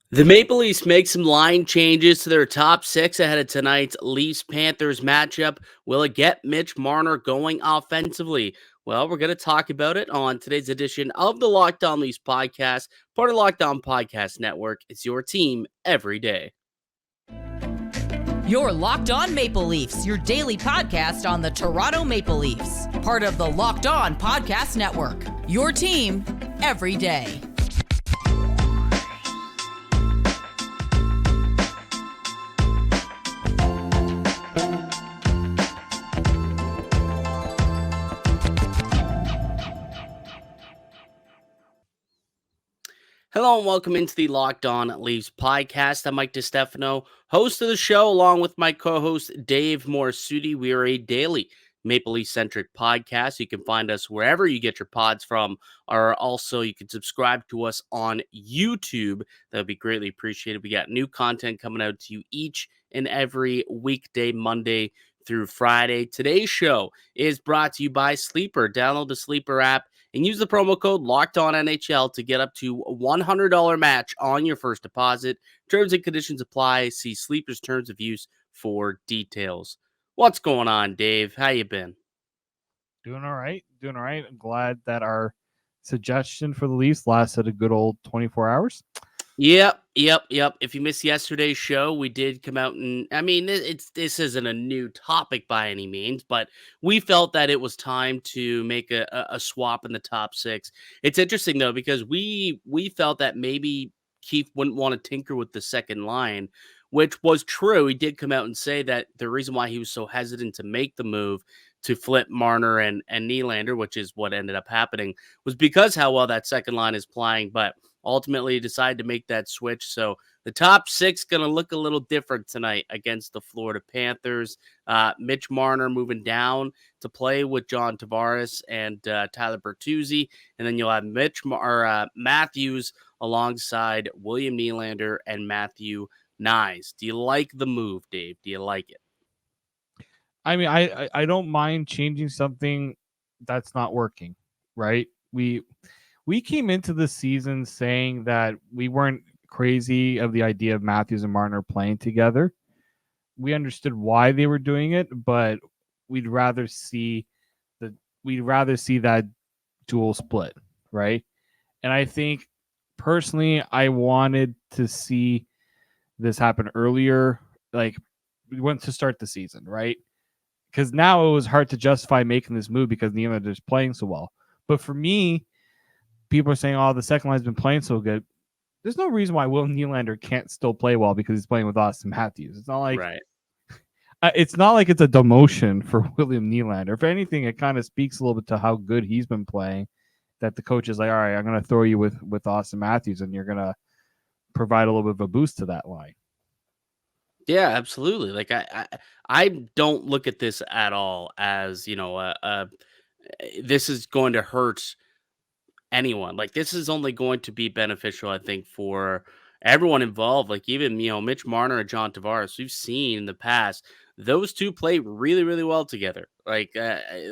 The Maple Leafs make some line changes to their top six ahead of tonight's Leafs Panthers matchup. Will it get Mitch Marner going offensively? Well, we're going to talk about it on today's edition of the Locked On Leafs podcast, part of the Locked On Podcast Network. It's your team every day. You're Locked On Maple Leafs, your daily podcast on the Toronto Maple Leafs, part of the Locked On Podcast Network. Your team every day. Hello and welcome into the Locked On Leafs podcast. I'm Mike DiStefano, host of the show, along with my co-host Dave Morassutti. We are a daily Maple Leaf-centric podcast. You can find us wherever you get your pods from, or also you can subscribe to us on YouTube. That would be greatly appreciated. We got new content coming out to you each and every weekday, Monday through Friday. Today's show is brought to you by Sleeper. Download the Sleeper app and use the promo code LOCKEDONNHL to get up to a $100 match on your first deposit. Terms and conditions apply. See Sleeper's terms of use for details. What's going on, Dave? How you been? Doing all right. I'm glad that our suggestion for the Leafs lasted a good old 24 hours. Yep. If you missed yesterday's show, we did come out and, this isn't a new topic by any means, but we felt that it was time to make a swap in the top six. It's interesting though, because we felt that maybe Keefe wouldn't want to tinker with the second line, which was true. He did come out and say that the reason why he was so hesitant to make the move to flip Marner and Nylander, which is what ended up happening, was because how well that second line is playing, but ultimately decided to make that switch. So the top six going to look a little different tonight against the Florida Panthers. Mitch Marner moving down to play with John Tavares and Tyler Bertuzzi. And then you'll have Matthews alongside William Nylander and Matthew Nyes. Do you like the move, Dave? Do you like it? I mean, I don't mind changing something that's not working, right? We came into the season saying that we weren't crazy of the idea of Matthews and Marner playing together. We understood why they were doing it, but we'd rather see that dual split, right? And I think personally, I wanted to see this happen earlier, like we went to start the season, right? Because now it was hard to justify making this move because Nylander is playing so well. But for me, people are saying, "Oh, the second line's been playing so good." There's no reason why Will Nylander can't still play well because he's playing with Auston Matthews. It's not like it's not like it's a demotion for William Nylander. If anything, it kind of speaks a little bit to how good he's been playing. That the coach is like, "All right, I'm going to throw you with Auston Matthews, and you're going to provide a little bit of a boost to that line." Yeah, absolutely. Like I don't look at this at all as this is going to hurt anyone. Like this is only going to be beneficial, I think, for everyone involved. Like even Mitch Marner and John Tavares, we've seen in the past those two play really, really well together. Like a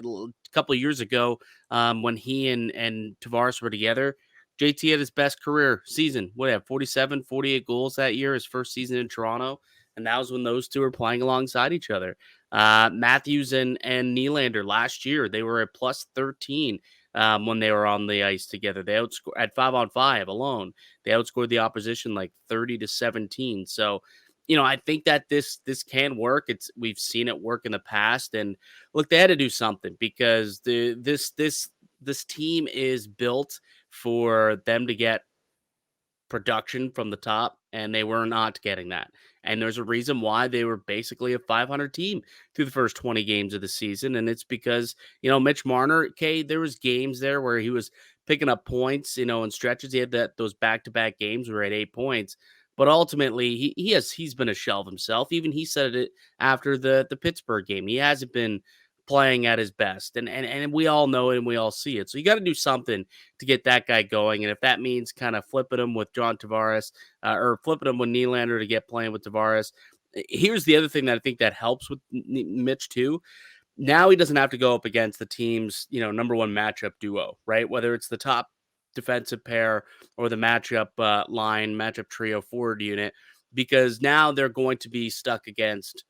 couple of years ago, when he and Tavares were together, JT had his best career season. What, had 47, 48 goals that year, his first season in Toronto. And that was when those two were playing alongside each other. Matthews and Nylander last year, they were at plus 13 when they were on the ice together. They outscored at 5-on-5 alone. They outscored the opposition like 30-17. So, I think that this can work. We've seen it work in the past. And look, they had to do something because this team is built for them to get production from the top, and they were not getting that. And there's a reason why they were basically a 500 team through the first 20 games of the season, and it's because, Mitch Marner, there was games there where he was picking up points, in stretches. He had those back-to-back games where he had 8 points, but ultimately he's been a shell of himself. Even he said it after the Pittsburgh game. He hasn't been playing at his best. And we all know it and we all see it. So you got to do something to get that guy going. And if that means kind of flipping him with John Tavares or flipping him with Nylander to get playing with Tavares, here's the other thing that I think that helps with Mitch too. Now he doesn't have to go up against the team's, number one matchup duo, right? Whether it's the top defensive pair or the matchup matchup trio forward unit, because now they're going to be stuck against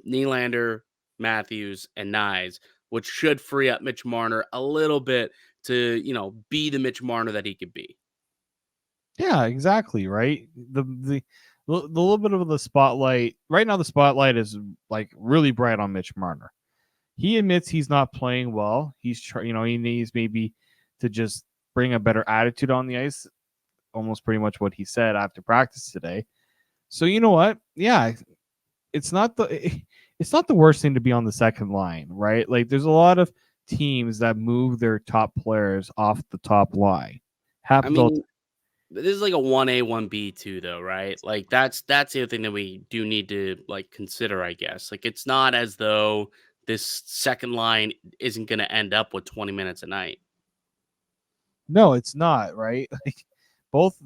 Nylander, Matthews, and Nyes, which should free up Mitch Marner a little bit to, be the Mitch Marner that he could be. Yeah, exactly. Right. The little bit of the spotlight right now, the spotlight is like really bright on Mitch Marner. He admits he's not playing well. He needs maybe to just bring a better attitude on the ice. Almost pretty much what he said after practice today. So you know what? Yeah, it's not the worst thing to be on the second line, right? Like there's a lot of teams that move their top players off the top line. I Happens all mean, this is like a 1A, 1B too, though, right? Like that's the other thing that we do need to like consider, I guess. Like it's not as though this second line isn't going to end up with 20 minutes a night. No, it's not, right? Like both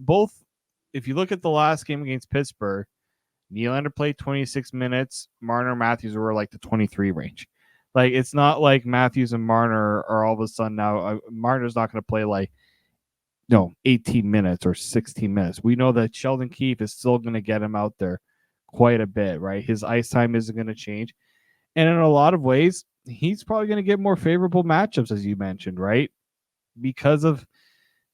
if you look at the last game against Pittsburgh, Nylander played 26 minutes, Marner, Matthews were like the 23 range. Like it's not like Matthews and Marner are all of a sudden now Marner's not going to play like 18 minutes or 16 minutes. We know that Sheldon Keefe is still going to get him out there quite a bit, right? His ice time isn't going to change. And in a lot of ways, he's probably going to get more favorable matchups, as you mentioned, right? Because of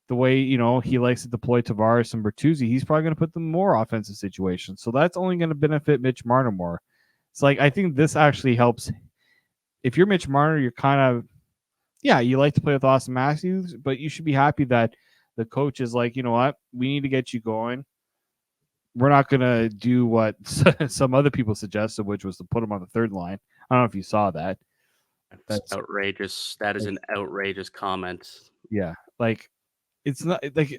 the way, he likes to deploy Tavares and Bertuzzi, he's probably going to put them in more offensive situations. So that's only going to benefit Mitch Marner more. It's like, I think this actually helps. If you're Mitch Marner, you're kind of, you like to play with Auston Matthews, but you should be happy that the coach is like, you know what, we need to get you going. We're not going to do what some other people suggested, which was to put him on the third line. I don't know if you saw that. That's outrageous. That is an outrageous comment. Yeah. Like, it's not like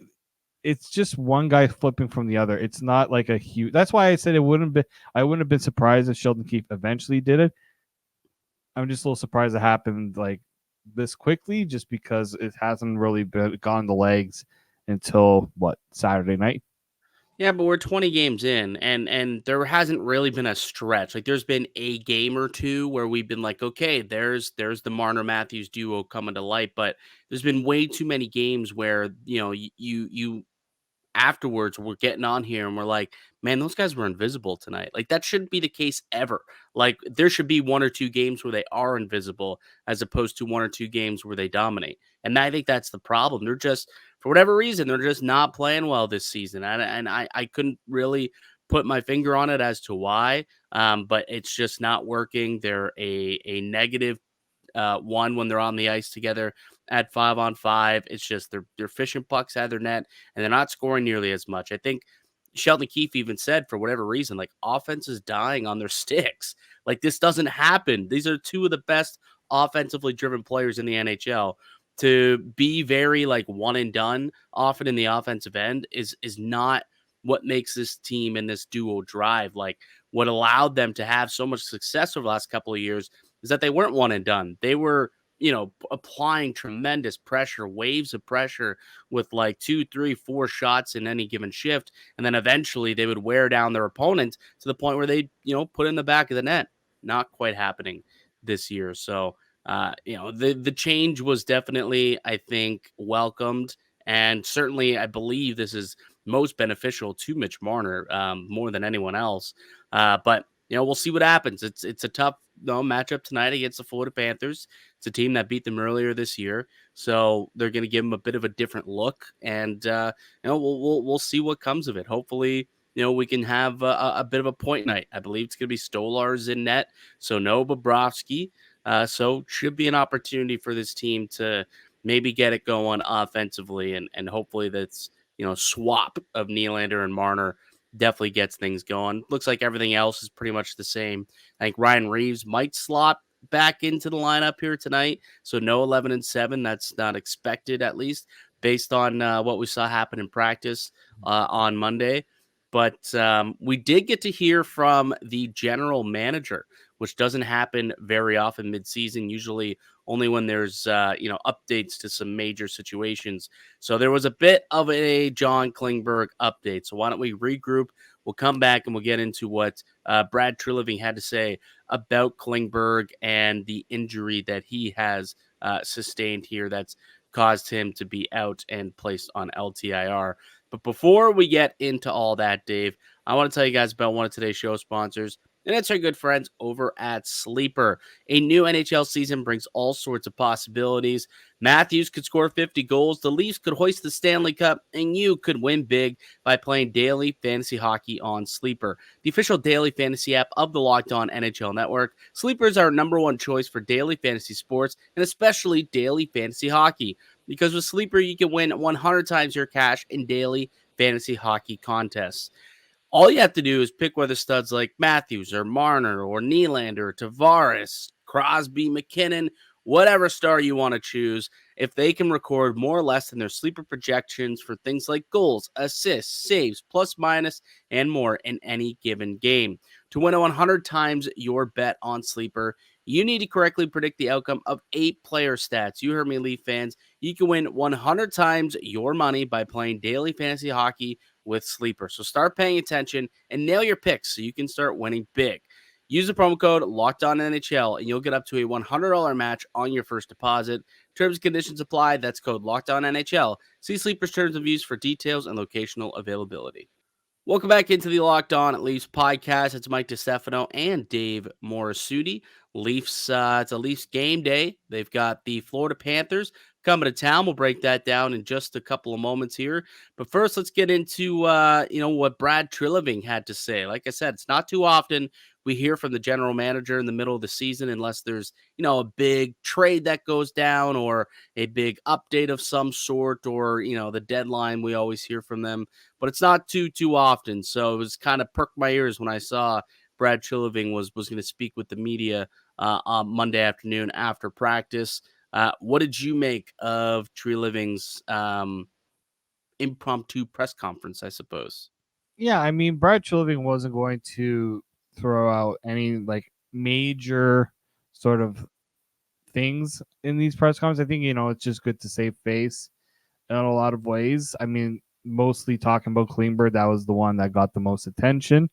it's just one guy flipping from the other. It's not like a huge. That's why I said I wouldn't have been surprised if Sheldon Keefe eventually did it. I'm just a little surprised it happened like this quickly, just because it hasn't really gone the legs until Saturday night. Yeah, but we're 20 games in, and there hasn't really been a stretch. Like there's been a game or two where we've been like, okay, there's the Marner Matthews duo coming to light, but there's been way too many games where you afterwards we're getting on here and we're like, man, those guys were invisible tonight. Like that shouldn't be the case ever. Like there should be one or two games where they are invisible as opposed to one or two games where they dominate. And I think that's the problem. They're just, for whatever reason, they're just not playing well this season. And I couldn't really put my finger on it as to why. But it's just not working. They're a negative one when they're on the ice together at 5-on-5. It's just they're fishing pucks out of their net and they're not scoring nearly as much. I think Sheldon Keefe even said, for whatever reason, like offense is dying on their sticks. Like this doesn't happen. These are two of the best offensively driven players in the NHL. To be very like one and done often in the offensive end is not what makes this team and this duo drive. Like what allowed them to have so much success over the last couple of years is that they weren't one and done. They were, applying tremendous pressure, waves of pressure with like 2, 3, 4 shots in any given shift. And then eventually they would wear down their opponent to the point where they, put in the back of the net. Not quite happening this year. So, the change was definitely, I think, welcomed. And certainly I believe this is most beneficial to Mitch Marner more than anyone else. But we'll see what happens. It's a tough matchup tonight against the Florida Panthers. It's a team that beat them earlier this year, so they're going to give them a bit of a different look, and we'll see what comes of it. Hopefully, we can have a bit of a point night. I believe it's going to be Stolarz in net, so no Bobrovsky. So should be an opportunity for this team to maybe get it going offensively, and hopefully that's swap of Nylander and Marner definitely gets things going. Looks like everything else is pretty much the same. I think Ryan Reeves might slot back into the lineup here tonight. So no 11-7. That's not expected, at least based on what we saw happen in practice on Monday. But we did get to hear from the general manager, which doesn't happen very often midseason, usually only when there's, updates to some major situations. So there was a bit of a John Klingberg update. So why don't we regroup? We'll come back and we'll get into what Brad Treliving had to say about Klingberg and the injury that he has sustained here that's caused him to be out and placed on LTIR. But before we get into all that, Dave, I want to tell you guys about one of today's show sponsors, and it's our good friends over at Sleeper. A new NHL season brings all sorts of possibilities. Matthews could score 50 goals, the Leafs could hoist the Stanley Cup, and you could win big by playing daily fantasy hockey on Sleeper, the official daily fantasy app of the Locked On NHL Network. Sleeper is our number one choice for daily fantasy sports, and especially daily fantasy hockey. Because with Sleeper, you can win 100 times your cash in daily fantasy hockey contests. All you have to do is pick whether studs like Matthews or Marner or Nylander, Tavares, Crosby, McKinnon, whatever star you want to choose, if they can record more or less than their sleeper projections for things like goals, assists, saves, plus minus, and more in any given game. To win 100 times your bet on Sleeper, you need to correctly predict the outcome of 8 player stats. You heard me, Leaf fans. You can win 100 times your money by playing daily fantasy hockey with Sleeper. So start paying attention and nail your picks so you can start winning big. Use the promo code LOCKEDONNHL and you'll get up to a $100 match on your first deposit. Terms and conditions apply. That's code LOCKEDONNHL. See Sleeper's terms and views for details and locational availability. Welcome back into the Locked On Leafs podcast. It's Mike DiStefano and Dave Morassutti. Leafs, it's a Leafs game day. They've got the Florida Panthers coming to town. We'll break that down in just a couple of moments here. But first, let's get into what Brad Treliving had to say. Like I said, it's not too often we hear from the general manager in the middle of the season unless there's a big trade that goes down or a big update of some sort or the deadline. We always hear from them, but it's not too often. So it was kind of perked my ears when I saw Brad Treliving was going to speak with the media on Monday afternoon after practice. What did you make of Treliving's impromptu press conference, I suppose? Yeah, I mean, Brad Treliving wasn't going to throw out any like major sort of things in these press conferences. I think it's just good to save face in a lot of ways. I mean, mostly talking about Klingberg, that was the one that got the most attention.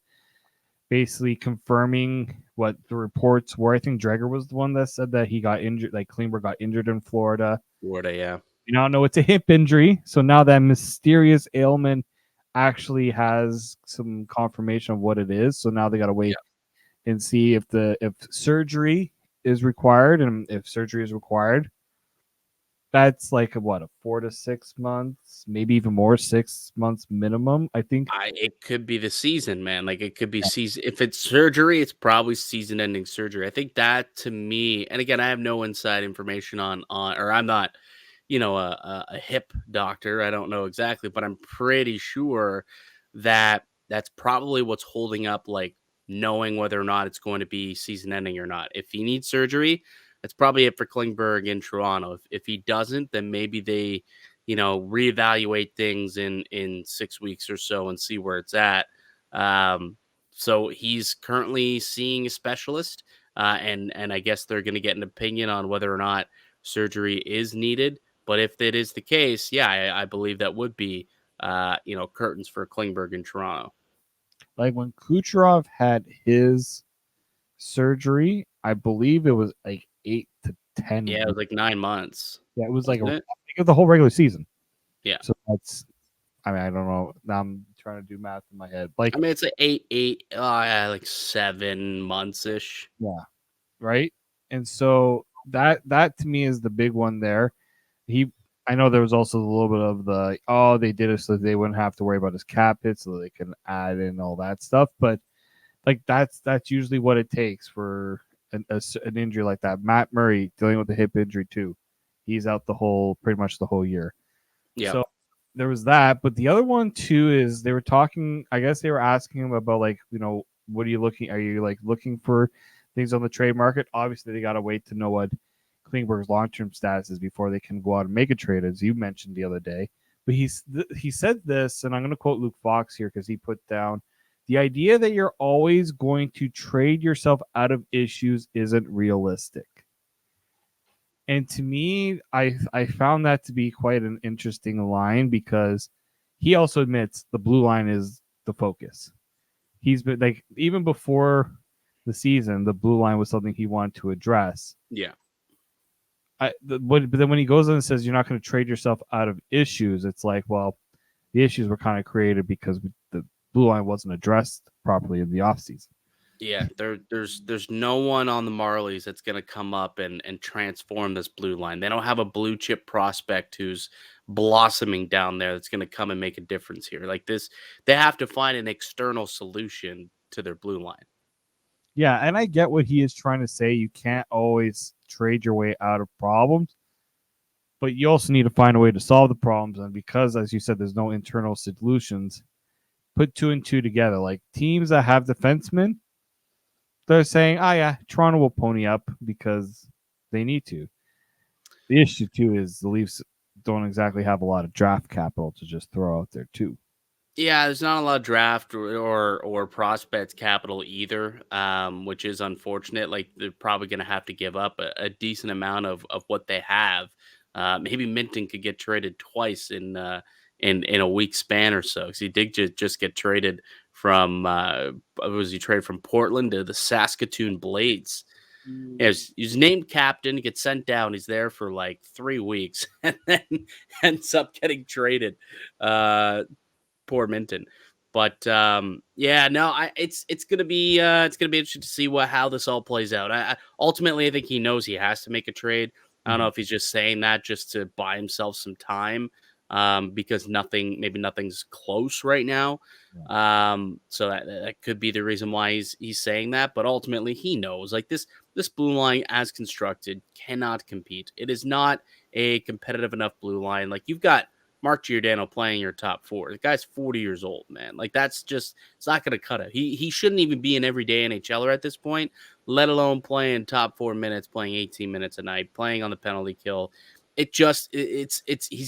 Basically confirming what the reports were. I think Dreger was the one that said that he got injured, like Klingberg got injured in Florida. Yeah. We now know it's a hip injury. So now that mysterious ailment actually has some confirmation of what it is. So now they got to wait and see if surgery is required. And if surgery is required, that's like a 4 to 6 months, maybe even more, 6 months minimum. I think it could be the season, man. Like it could be season. If it's surgery, it's probably season-ending surgery. I think that to me, and again, I have no inside information on, or I'm not, a hip doctor. I don't know exactly, but I'm pretty sure that that's probably what's holding up, like knowing whether or not it's going to be season-ending or not. If he needs surgery, that's probably it for Klingberg in Toronto. If he doesn't, then maybe they, reevaluate things in 6 weeks or so and see where it's at. So he's currently seeing a specialist, and I guess they're going to get an opinion on whether or not surgery is needed. But if that is the case, yeah, I believe that would be, curtains for Klingberg in Toronto. Like when Kucherov had his surgery, I believe it was like 8 to 10. Yeah, it was like 9 months. Yeah, it was like the whole regular season. Yeah. So that's, I don't know. Now I'm trying to do math in my head. Like, it's like like 7 months ish. Yeah. Right. And so that to me is the big one there. I know there was also a little bit of they did it so they wouldn't have to worry about his cap hit, so they can add in all that stuff. But like that's usually what it takes for an injury like that. Matt Murray dealing with a hip injury too. He's out pretty much the whole year. Yeah. So there was that. But the other one too is they were talking, I guess they were asking him about what are you looking? Are you like looking for things on the trade market? Obviously they got to wait to know what Klingberg's long-term status is before they can go out and make a trade, as you mentioned the other day. But he said this, and I'm going to quote Luke Fox here because he put down, the idea that you're always going to trade yourself out of issues isn't realistic. And to me, I found that to be quite an interesting line because he also admits the blue line is the focus. He's been like, even before the season, the blue line was something he wanted to address. Yeah. But then when he goes in and says you're not going to trade yourself out of issues, it's like, well, the issues were kind of created because the blue line wasn't addressed properly in the offseason. Yeah, there's no one on the Marlies that's going to come up and transform this blue line. They don't have a blue chip prospect who's blossoming down there that's going to come and make a difference here. Like this, they have to find an external solution to their blue line. Yeah, and I get what he is trying to say. You can't always trade your way out of problems, but you also need to find a way to solve the problems. And because, as you said, there's no internal solutions, put 2 and 2 together. Like teams that have defensemen, they're saying, oh, yeah, Toronto will pony up because they need to. The issue, too, is the Leafs don't exactly have a lot of draft capital to just throw out there, too. Yeah, there's not a lot of draft or prospects capital either, which is unfortunate. Like they're probably going to have to give up a decent amount of what they have. Maybe Minton could get traded twice in a week span or so. Because he did just get traded from was he traded from Portland to the Saskatoon Blades? Yeah, he's named captain, gets sent down. He's there for like 3 weeks, and then ends up getting traded. Poor Minton. But yeah, no, it's gonna be interesting to see how this all plays out. Ultimately, I think he knows he has to make a trade. I don't know if he's just saying that just to buy himself some time, because maybe nothing's close right now. So that could be the reason why he's saying that. But ultimately, he knows like this blue line as constructed cannot compete. It is not a competitive enough blue line. Like you've got Mark Giordano playing your top 4. The guy's 40 years old, man. Like that's just, it's not going to cut it. He shouldn't even be an everyday NHLer at this point, let alone playing top 4 minutes, playing 18 minutes a night, playing on the penalty kill. He's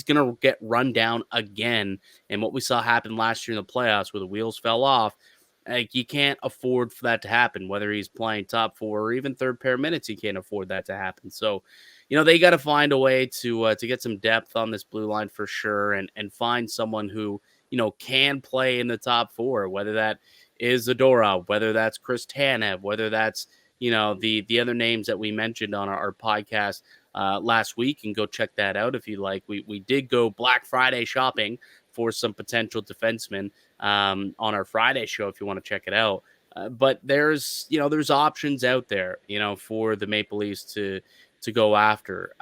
going to get run down again. And what we saw happen last year in the playoffs where the wheels fell off, like you can't afford for that to happen, whether he's playing top 4 or even third pair minutes, you can't afford that to happen. So, they got to find a way to get some depth on this blue line for sure, and find someone who can play in the top 4, whether that is Zadorov, whether that's Chris Tanev, whether that's the other names that we mentioned on our podcast last week. And go check that out if you like. We did go Black Friday shopping for some potential defensemen on our Friday show if you want to check it out. But there's options out there for the Maple Leafs to go after,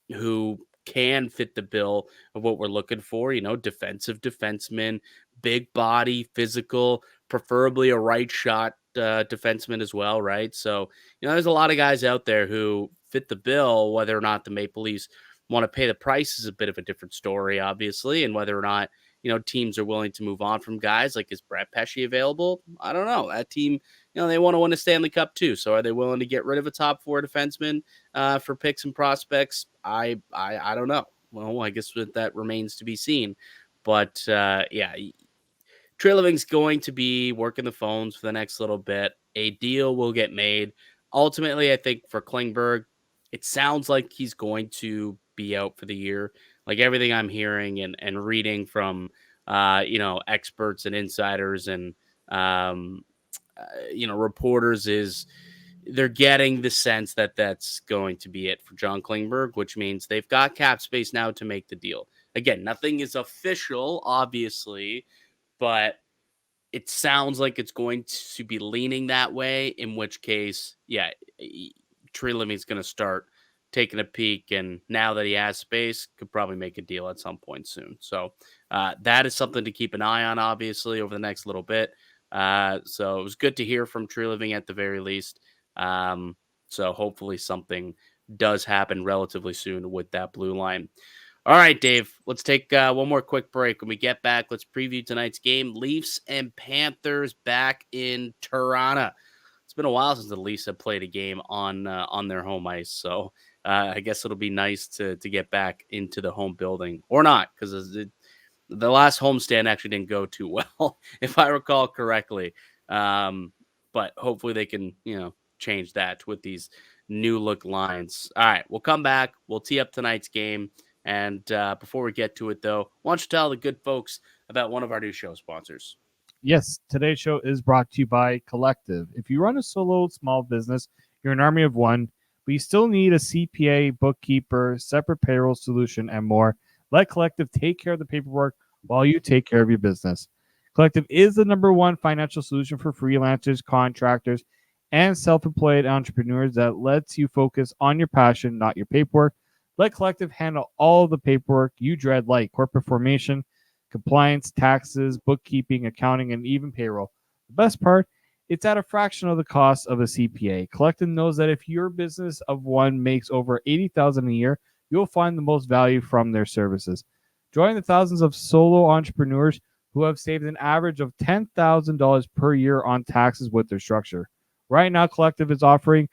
who can fit the bill of what we're looking for. Defensive defenseman, big body, physical, preferably a right shot defenseman as well, right? So, there's a lot of guys out there who fit the bill. Whether or not the Maple Leafs want to pay the price is a bit of a different story, obviously, and whether or not teams are willing to move on from guys. Like, is Brett Pesce available? I don't know. That team, they want to win a Stanley Cup too. So are they willing to get rid of a top 4 defenseman for picks and prospects? I don't know. Well, I guess that remains to be seen. But yeah, Treliving's going to be working the phones for the next little bit. A deal will get made. Ultimately, I think for Klingberg, it sounds like he's going to be out for the year. Like everything I'm hearing and reading from, experts and insiders and, reporters is they're getting the sense that that's going to be it for John Klingberg, which means they've got cap space now to make the deal. Again, nothing is official, obviously, but it sounds like it's going to be leaning that way, in which case, yeah, Treliving's going to start taking a peek, and now that he has space, could probably make a deal at some point soon. So that is something to keep an eye on, obviously, over the next little bit. So it was good to hear from Treliving at the very least. So hopefully something does happen relatively soon with that blue line. All right, Dave, let's take one more quick break. When we get back, let's preview tonight's game. Leafs and Panthers back in Toronto. It's been a while since the Leafs have played a game on their home ice, so I guess it'll be nice to get back into the home building, or not, because the last homestand actually didn't go too well, if I recall correctly. But hopefully they can, change that with these new look lines. All right, we'll come back. We'll tee up tonight's game. And before we get to it, though, why don't you tell the good folks about one of our new show sponsors? Yes, today's show is brought to you by Collective. If you run a solo small business, you're an army of one, but you still need a CPA, bookkeeper, separate payroll solution, and more. Let Collective take care of the paperwork while you take care of your business. Collective is the #1 financial solution for freelancers, contractors, and self-employed entrepreneurs that lets you focus on your passion, not your paperwork. Let Collective handle all of the paperwork you dread, like corporate formation, compliance, taxes, bookkeeping, accounting, and even payroll. The best part, it's at a fraction of the cost of a CPA. Collective knows that if your business of one makes over $80,000 a year, you'll find the most value from their services. Join the thousands of solo entrepreneurs who have saved an average of $10,000 per year on taxes with their structure. Right now, Collective is offering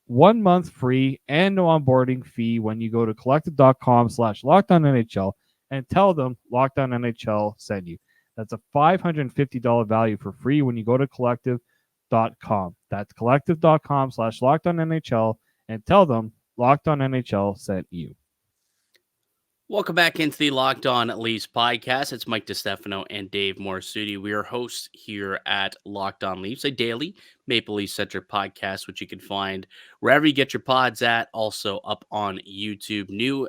1 month free and no onboarding fee when you go to collective.com/LockedOnNHL and tell them LockedOnNHL sent you. That's a $550 value for free when you go to collective.com. That's collective.com/LockedOnNHL and tell them LockedOnNHL sent you. Welcome back into the Locked On Leafs podcast. It's Mike DiStefano and Dave Morassutti. We are hosts here at Locked On Leafs, a daily Maple Leaf centric podcast, which you can find wherever you get your pods at. Also up on YouTube. New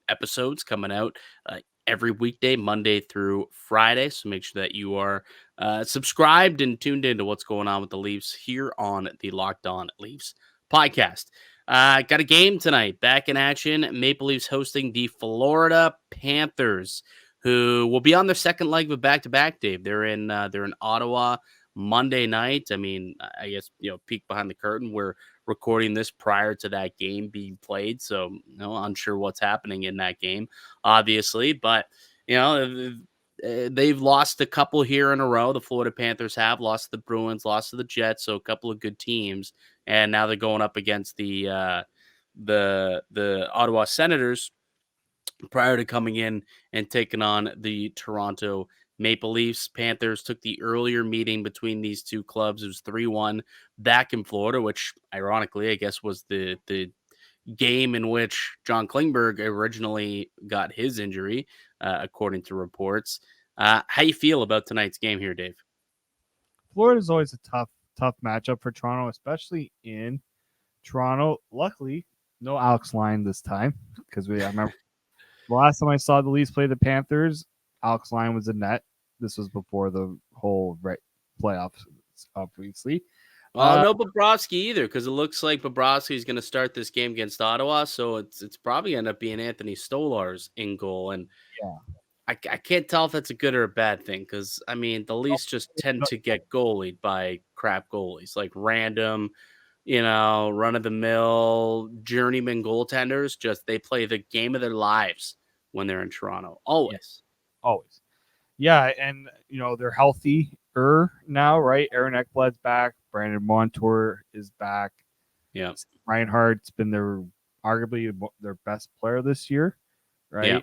episodes coming out every weekday, Monday through Friday. So make sure that you are subscribed and tuned into what's going on with the Leafs here on the Locked On Leafs podcast. Got a game tonight, back in action. Maple Leafs hosting the Florida Panthers, who will be on their second leg of a back-to-back. Dave, they're in Ottawa Monday night. I mean, I guess peek behind the curtain. We're recording this prior to that game being played, so unsure what's happening in that game, obviously. But they've lost a couple here in a row. The Florida Panthers have lost to the Bruins, lost to the Jets, so a couple of good teams. And now they're going up against the Ottawa Senators prior to coming in and taking on the Toronto Maple Leafs. Panthers took the earlier meeting between these two clubs. It was 3-1 back in Florida, which ironically, I guess, was the game in which John Klingberg originally got his injury, according to reports. How you feel about tonight's game here, Dave? Florida is always a tough matchup for Toronto, especially in Toronto. Luckily, no Alex Lyon this time, because I remember the last time I saw the Leafs play the Panthers, Alex Lyon was in net. This was before the whole playoffs, obviously. No Bobrovsky either, because it looks like Bobrovsky is going to start this game against Ottawa, so it's probably going to end up being Anthony Stolarz in goal. And yeah, I can't tell if that's a good or a bad thing, because, I mean, the Leafs just tend to get goalied by crap goalies, like random, run-of-the-mill journeyman goaltenders. Just they play the game of their lives when they're in Toronto. Always. Yeah, always. Yeah, and, they're healthier now, right? Aaron Ekblad's back. Brandon Montour is back. Yeah. Reinhardt's been arguably their best player this year, right? Yeah.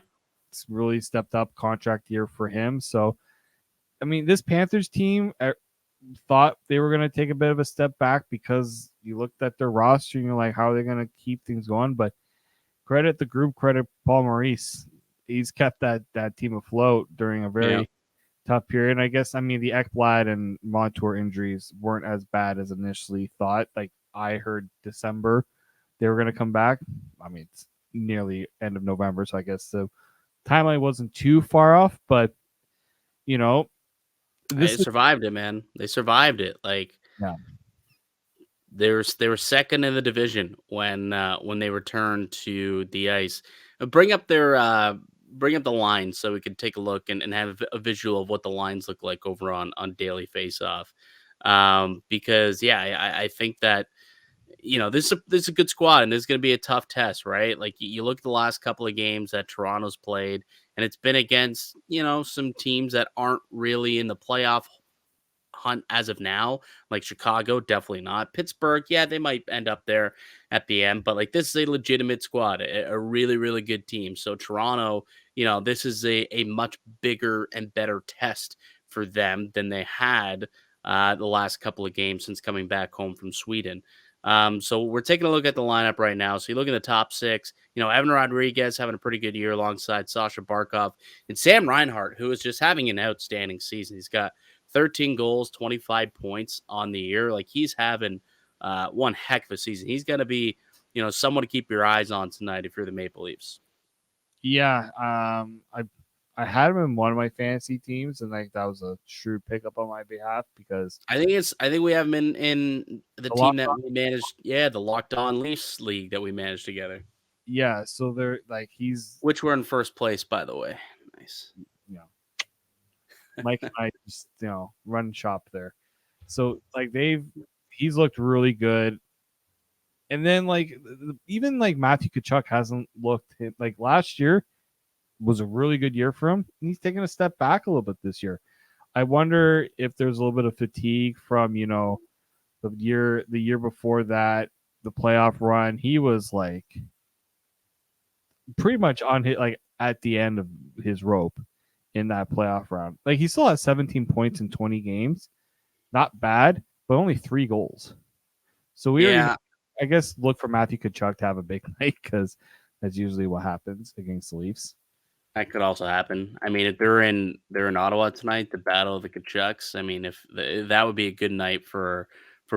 It's really stepped up, contract year for him. So, I mean, this Panthers team thought they were going to take a bit of a step back because you looked at their roster and you're like, how are they going to keep things going? But credit the group, credit Paul Maurice. He's kept that team afloat during a very tough period. And I guess, the Ekblad and Montour injuries weren't as bad as initially thought. Like, I heard December they were going to come back. It's nearly end of November, so I guess the timeline wasn't too far off, but They survived it, man. They survived it. Like, they were second in the division when they returned to the ice. Bring up the line so we could take a look and have a visual of what the lines look like over on Daily Faceoff. Because I think that this is a good squad, and this is going to be a tough test, right? Like, you look at the last couple of games that Toronto's played, and it's been against some teams that aren't really in the playoff hunt as of now. Like Chicago, definitely not. Pittsburgh, they might end up there at the end, but like, this is a legitimate squad, a really, really good team. So Toronto, this is a much bigger and better test for them than they had the last couple of games since coming back home from Sweden. So we're taking a look at the lineup right now. So you look at the top six, Evan Rodriguez having a pretty good year alongside Sasha Barkov and Sam Reinhart, who is just having an outstanding season. He's got 13 goals, 25 points on the year. Like, he's having one heck of a season. He's going to be, someone to keep your eyes on tonight if you're the Maple Leafs. Yeah, I had him in one of my fantasy teams, and like that was a shrewd pickup on my behalf because I think we have him in the team that we managed. Yeah, the Locked On Leafs league that we managed together. Yeah, so they're like which we're in first place, by the way. Nice. Mike and I just run shop there. So like he's looked really good. And then like even like Matthew Tkachuk hasn't looked like last year was a really good year for him. And he's taking a step back a little bit this year. I wonder if there's a little bit of fatigue from, the year before that, the playoff run. He was like pretty much on his like at the end of his rope in that playoff round. Like he still has 17 points in 20 games. Not bad, but only 3 goals. So I guess look for Matthew Tkachuk to have a big night because that's usually what happens against the Leafs. That could also happen. I mean, if they're in Ottawa tonight, the battle of the Tkachuks. I mean, that would be a good night for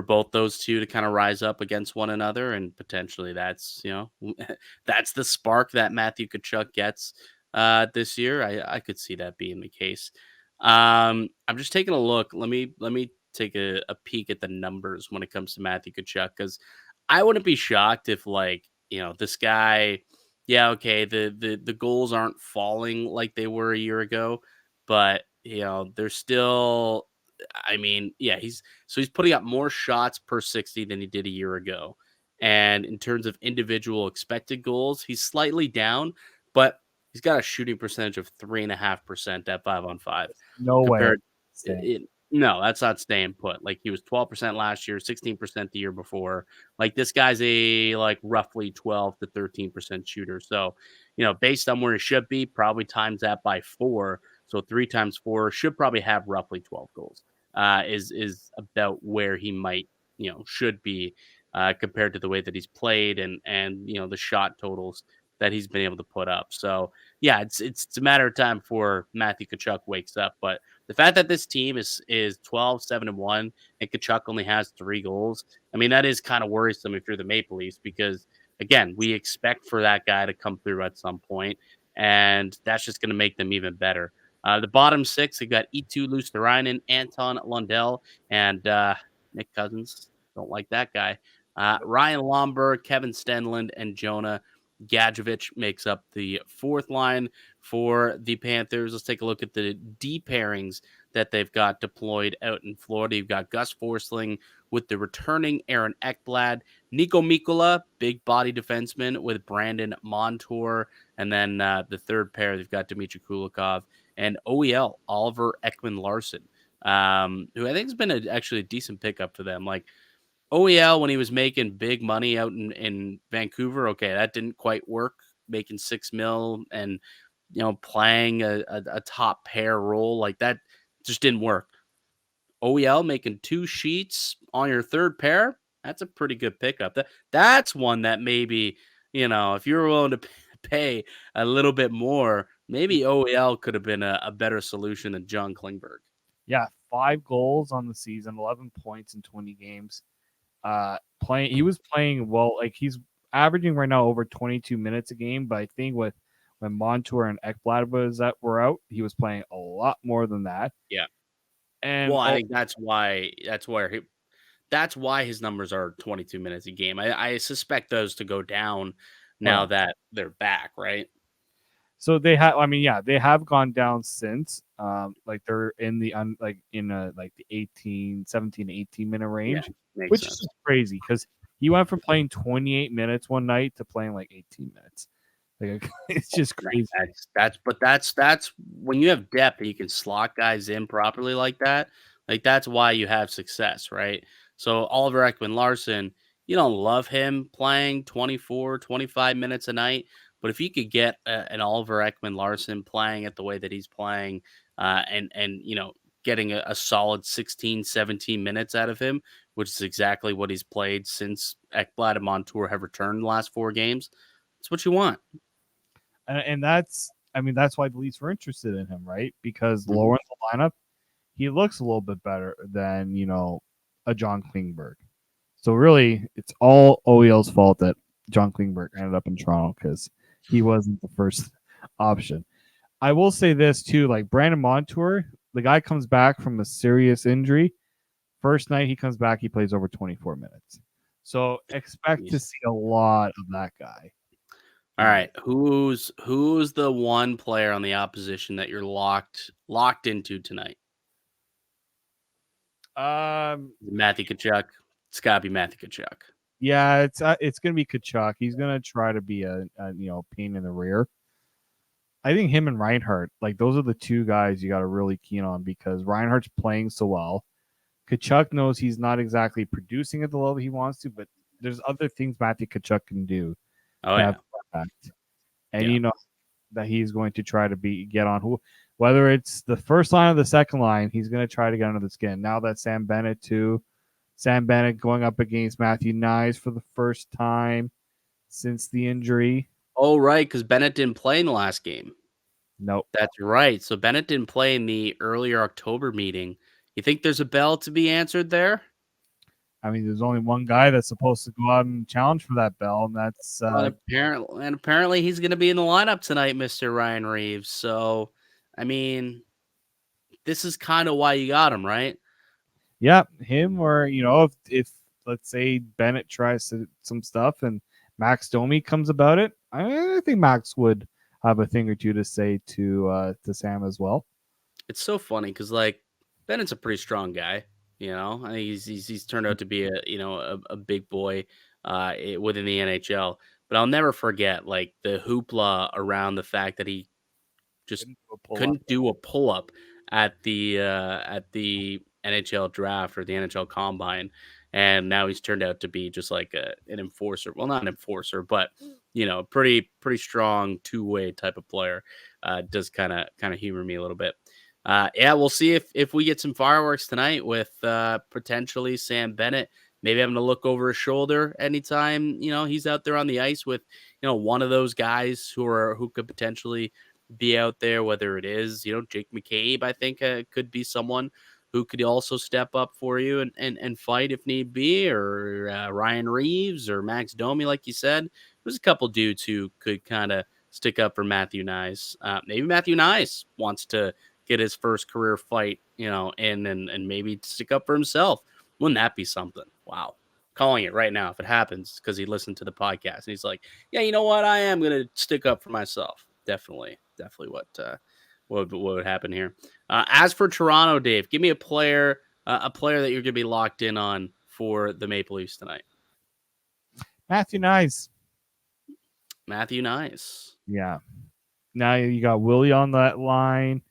both those two to kind of rise up against one another, and potentially that's that's the spark that Matthew Tkachuk gets this year. I could see that being the case. I'm just taking a look. Let me take a peek at the numbers when it comes to Matthew Tkachuk, because I wouldn't be shocked if this guy. Yeah, okay. The goals aren't falling like they were a year ago, but they're still. I mean, yeah, he's putting up more shots per 60 than he did a year ago, and in terms of individual expected goals, he's slightly down, but he's got a shooting percentage of 3.5% at 5-on-5. No way. No, that's not staying put. Like he was 12% last year, 16% the year before. Like this guy's a roughly 12 to 13% shooter. So, based on where he should be, probably times that by 4. So 3 times 4 should probably have roughly 12 goals. Is about where he might, should be compared to the way that he's played and the shot totals that he's been able to put up. So yeah, it's a matter of time before Matthew Tkachuk wakes up. But the fact that this team is 12-7-1 and Tkachuk only has 3 goals, I mean, that is kind of worrisome if you're the Maple Leafs, because again, we expect for that guy to come through at some point, and that's just going to make them even better. The bottom 6, they've got Eetu Luostarinen, Anton Lundell, and Nick Cousins. Don't like that guy. Ryan Lomberg, Kevin Stenlund, and Jonah Gadjevich makes up the 4th line for the Panthers. Let's take a look at the D pairings that they've got deployed out in Florida. You've got Gus Forsling with the returning Aaron Ekblad, Nico Mikkola, big body defenseman, with Brandon Montour, and then the third pair, they've got Dmitry Kulikov and OEL, Oliver Ekman-Larsson, who I think has been actually a decent pickup for them. Like, OEL, when he was making big money out in Vancouver, okay, that didn't quite work, making $6 million and playing a top pair role, like that just didn't work. OEL making 2 sheets on your third pair, that's a pretty good pickup. That's one that maybe if you were willing to pay a little bit more, maybe OEL could have been a better solution than John Klingberg. Yeah, 5 goals on the season, 11 points in 20 games. He was playing well. Like he's averaging right now over 22 minutes a game, but I think when Montour and Ekblad were out, he was playing a lot more than that. Yeah, and I think that's why his numbers are 22 minutes a game. I suspect those to go down now that they're back, right? So they have. I mean, yeah, they have gone down since. Like they're in the the 17 to 18 minute range, which is crazy because he went from playing 28 minutes one night to playing like 18 minutes. Like it's just crazy. That's when you have depth and you can slot guys in properly like that. Like that's why you have success, right? So Oliver Ekman-Larsson, you don't love him playing 24, 25 minutes a night. But if you could get an Oliver Ekman-Larsson playing it the way that he's playing and getting a solid 16, 17 minutes out of him, which is exactly what he's played since Ekblad and Montour have returned the last 4 games, that's what you want. And that's why the Leafs were interested in him, right? Because lower in the lineup, he looks a little bit better than, a John Klingberg. So really, it's all OEL's fault that John Klingberg ended up in Toronto because he wasn't the first option. I will say this too, like Brandon Montour, the guy comes back from a serious injury. First night he comes back, he plays over 24 minutes. So expect to see a lot of that guy. All right, who's the one player on the opposition that you're locked into tonight? Matthew Tkachuk. It's got to be Matthew Tkachuk. Yeah, it's gonna be Tkachuk. He's gonna try to be a pain in the rear. I think him and Reinhardt, like those are the two guys you got to really keen on because Reinhardt's playing so well. Tkachuk knows he's not exactly producing at the level he wants to, but there's other things Matthew Tkachuk can do. Oh yeah. And you know that he's going to try to get on whether it's the first line or the second line, he's going to try to get under the skin. Now that Sam Bennett going up against Matthew Knies for the first time since the injury. Oh, right, because Bennett didn't play in the last game. Nope. That's right. So Bennett didn't play in the earlier October meeting. You think there's a bell to be answered there? I mean, there's only one guy that's supposed to go out and challenge for that bell, and that's apparently he's going to be in the lineup tonight, Mr. Ryan Reeves. So, I mean, this is kind of why you got him, right? Yeah, him or if let's say Bennett tries some stuff and Max Domi comes about it, I think Max would have a thing or two to say to Sam as well. It's so funny because like Bennett's a pretty strong guy. I think he's turned out to be a big boy within the NHL. But I'll never forget like the hoopla around the fact that he just couldn't do a pull up at the NHL draft or the NHL combine, and now he's turned out to be just like an enforcer. Well, not an enforcer, but pretty strong two-way type of player. Does kind of humor me a little bit. Yeah, we'll see if we get some fireworks tonight with potentially Sam Bennett. Maybe having to look over his shoulder anytime he's out there on the ice with one of those guys who could potentially be out there. Whether it is Jake McCabe, I think could be someone who could also step up for you and fight if need be, or Ryan Reeves or Max Domi, like you said. There's a couple dudes who could kind of stick up for Matthew Knies. Maybe Matthew Knies wants to get his first career fight, and maybe stick up for himself. Wouldn't that be something? Wow. Calling it right now if it happens because he listened to the podcast and he's like, yeah, you know what? I am going to stick up for myself. Definitely what would happen here. As for Toronto, Dave, give me a player that you're going to be locked in on for the Maple Leafs tonight. Matthew Knies. Yeah. Now you got Willie on that line,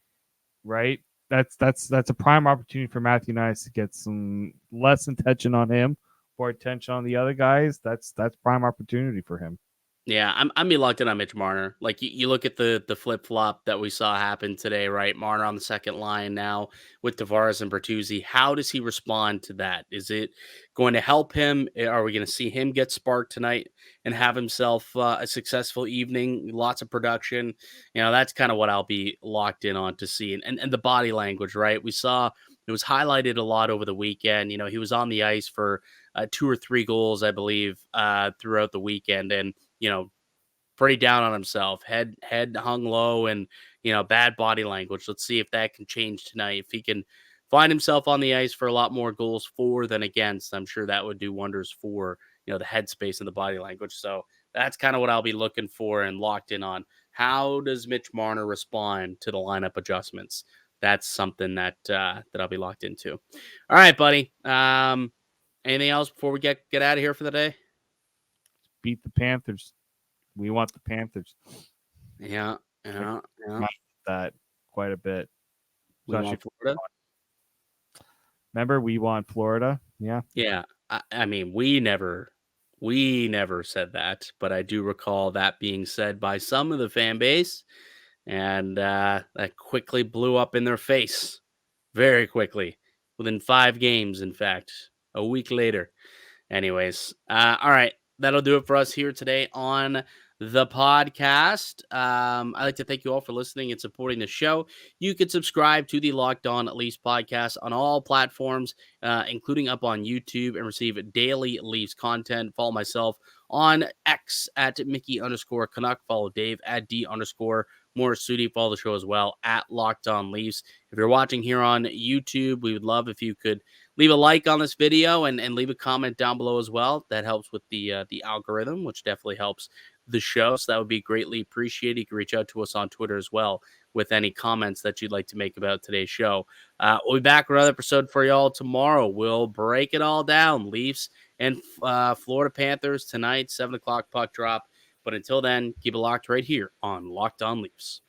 right? That's a prime opportunity for Matthew Knies to get some less attention on him or attention on the other guys. That's prime opportunity for him. Yeah, I'm be locked in on Mitch Marner. Like you look at the flip flop that we saw happen today, right? Marner on the second line now with Tavares and Bertuzzi. How does he respond to that? Is it going to help him? Are we going to see him get sparked tonight and have himself a successful evening? Lots of production. That's kind of what I'll be locked in on to see. And the body language, right? We saw it was highlighted a lot over the weekend. He was on the ice for 2 or 3 goals, I believe, throughout the weekend, and pretty down on himself, head hung low, and bad body language. Let's see if that can change tonight. If he can find himself on the ice for a lot more goals for than against, I'm sure that would do wonders for the headspace and the body language. So that's kind of what I'll be looking for and locked in on. How does Mitch Marner respond to the lineup adjustments? That's something that I'll be locked into. All right, buddy. Anything else before we get out of here for the day? Beat the Panthers. We want the Panthers. Yeah. That quite a bit. We want Florida. Remember, we want Florida. Yeah. Yeah. I mean, we never said that, but I do recall that being said by some of the fan base, and that quickly blew up in their face very quickly within 5 games. In fact, a week later. Anyways, all right. That'll do it for us here today on the podcast. I'd like to thank you all for listening and supporting the show. You can subscribe to the Locked On Leafs podcast on all platforms, including up on YouTube, and receive daily Leafs content. Follow myself on X at Mickey_Canuck. Follow Dave at D_Morassutti. Follow the show as well at Locked On Leafs. If you're watching here on YouTube, we would love if you could leave a like on this video and leave a comment down below as well. That helps with the algorithm, which definitely helps the show. So that would be greatly appreciated. You can reach out to us on Twitter as well with any comments that you'd like to make about today's show. We'll be back with another episode for y'all tomorrow. We'll break it all down. Leafs and Florida Panthers tonight, 7 o'clock puck drop. But until then, keep it locked right here on Locked On Leafs.